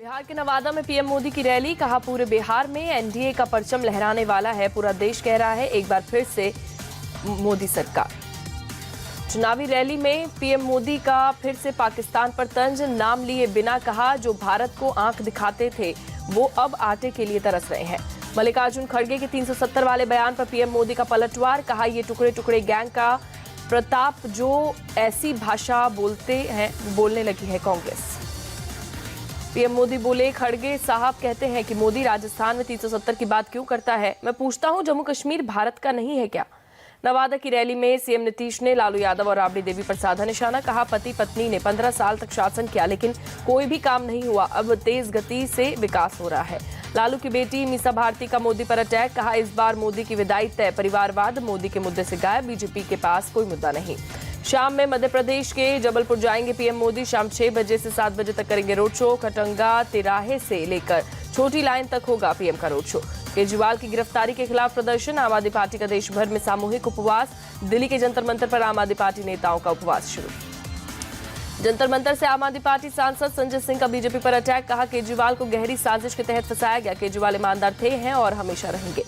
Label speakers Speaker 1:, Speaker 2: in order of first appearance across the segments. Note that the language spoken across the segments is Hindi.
Speaker 1: बिहार के नवादा में पीएम मोदी की रैली, कहा पूरे बिहार में एनडीए का परचम लहराने वाला है। पूरा देश कह रहा है एक बार फिर से मोदी सरकार। चुनावी रैली में पीएम मोदी का फिर से पाकिस्तान पर तंज, नाम लिए बिना कहा जो भारत को आंख दिखाते थे वो अब आटे के लिए तरस रहे हैं। मल्लिकार्जुन खड़गे के 370 वाले बयान पर पीएम मोदी का पलटवार, कहा ये टुकड़े टुकड़े गैंग का प्रताप जो ऐसी भाषा बोलते हैं बोलने लगी है कांग्रेस। पीएम मोदी बोले, खड़गे साहब कहते हैं कि मोदी राजस्थान में 370 की बात क्यों करता है। मैं पूछता हूं जम्मू कश्मीर भारत का नहीं है क्या। नवादा की रैली में सीएम नीतीश ने लालू यादव और राबड़ी देवी पर साधा निशाना, कहा पति पत्नी ने 15 साल तक शासन किया लेकिन कोई भी काम नहीं हुआ, अब तेज गति से विकास हो रहा है। लालू की बेटी मीसा भारती का मोदी पर अटैक, कहा इस बार मोदी की विदाई तय, परिवारवाद मोदी के मुद्दे से गायब, बीजेपी के पास कोई मुद्दा नहीं। शाम में मध्य प्रदेश के जबलपुर जाएंगे पीएम मोदी, शाम 6 बजे से 7 बजे तक करेंगे रोड शो। खटंगा तिराहे से लेकर छोटी लाइन तक होगा पीएम का रोड शो। केजरीवाल की गिरफ्तारी के खिलाफ प्रदर्शन, आम आदमी पार्टी का देश भर में सामूहिक उपवास। दिल्ली के जंतर मंतर पर आम आदमी पार्टी नेताओं का उपवास शुरू। जंतर मंतर से आम आदमी पार्टी सांसद संजय सिंह का बीजेपी पर अटैक, कहा केजरीवाल को गहरी साजिश के तहत फंसाया गया, केजरीवाल ईमानदार थे हैं और हमेशा रहेंगे।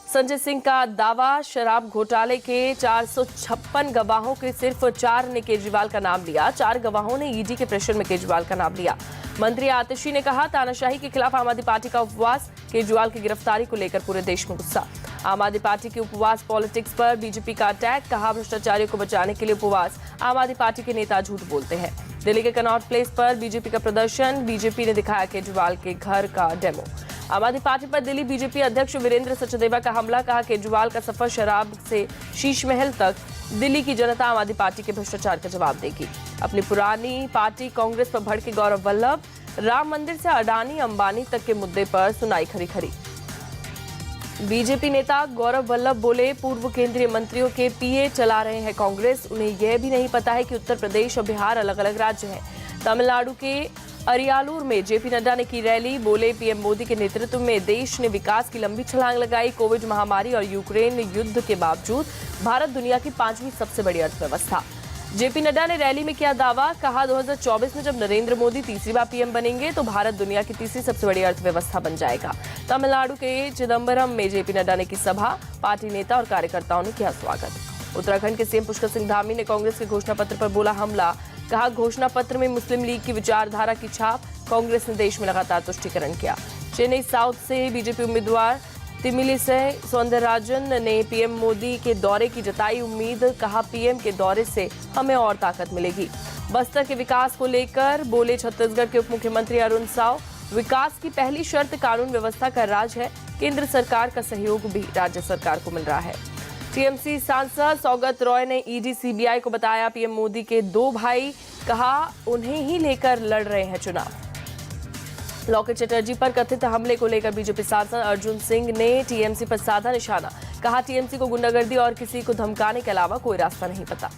Speaker 1: संजय सिंह का दावा, शराब घोटाले के 456 गवाहों के सिर्फ 4 ने केजरीवाल का नाम लिया, 4 गवाहों ने ईडी के प्रेशर में केजरीवाल का नाम लिया। मंत्री आतिशी ने कहा तानाशाही के खिलाफ आम आदमी पार्टी का उपवास, केजरीवाल की गिरफ्तारी को लेकर पूरे देश में गुस्सा। आम आदमी पार्टी की उपवास पॉलिटिक्स पर बीजेपी का अटैक, कहा भ्रष्टाचारियों को बचाने के लिए उपवास, आम आदमी पार्टी के नेता झूठ बोलते हैं। दिल्ली के कनॉट प्लेस पर बीजेपी का प्रदर्शन, बीजेपी ने दिखाया केजरीवाल के घर का डेमो। आम आदमी पार्टी पर दिल्ली बीजेपी अध्यक्ष वीरेंद्र सचदेवा का हमला, कहा केजरीवाल का सफर शराब से शीश महल तक, दिल्ली की जनता आम आदमी पार्टी के भ्रष्टाचार का जवाब देगी। अपनी पुरानी पार्टी कांग्रेस पर भड़के गौरव वल्लभ, राम मंदिर से अडानी अंबानी तक के मुद्दे पर सुनाई खरी खरी। बीजेपी नेता गौरव वल्लभ बोले, पूर्व केंद्रीय मंत्रियों के पीए चला रहे हैं कांग्रेस, उन्हें यह भी नहीं पता है कि उत्तर प्रदेश और बिहार अलग अलग राज्य हैं। तमिलनाडु के अरियालूर में जेपी नड्डा ने की रैली, बोले पीएम मोदी के नेतृत्व में देश ने विकास की लंबी छलांग लगाई। कोविड महामारी और यूक्रेन युद्ध के बावजूद भारत दुनिया की 5वीं सबसे बड़ी अर्थव्यवस्था। जेपी नड्डा ने रैली में किया दावा, कहा 2024 में जब नरेंद्र मोदी तीसरी बार पीएम बनेंगे तो भारत दुनिया की तीसरी सबसे बड़ी अर्थव्यवस्था बन जाएगा। तमिलनाडु के चिदम्बरम में जेपी नड्डा ने की सभा, पार्टी नेता और कार्यकर्ताओं ने किया स्वागत। उत्तराखंड के सीएम पुष्कर सिंह धामी ने कांग्रेस के घोषणा पत्र पर बोला हमला, कहा घोषणा पत्र में मुस्लिम लीग की विचारधारा की छाप, कांग्रेस ने देश में लगातार तुष्टीकरण किया। चेन्नई साउथ से बीजेपी उम्मीदवार तिमिलिसई सौंदरराजन ने पीएम मोदी के दौरे की जताई उम्मीद, कहा पीएम के दौरे से हमें और ताकत मिलेगी। बस्तर के विकास को लेकर बोले छत्तीसगढ़ के उप मुख्यमंत्री अरुण साव, विकास की पहली शर्त कानून व्यवस्था का राज है, केंद्र सरकार का सहयोग भी राज्य सरकार को मिल रहा है। टीएमसी सांसद सौगत रॉय ने ईडी सीबीआई को बताया पीएम मोदी के 2 भाई, कहा उन्हें ही लेकर लड़ रहे हैं चुनाव। लॉकेट चटर्जी पर कथित हमले को लेकर बीजेपी सांसद अर्जुन सिंह ने टीएमसी पर साधा निशाना, कहा टीएमसी को गुंडागर्दी और किसी को धमकाने के अलावा कोई रास्ता नहीं पता।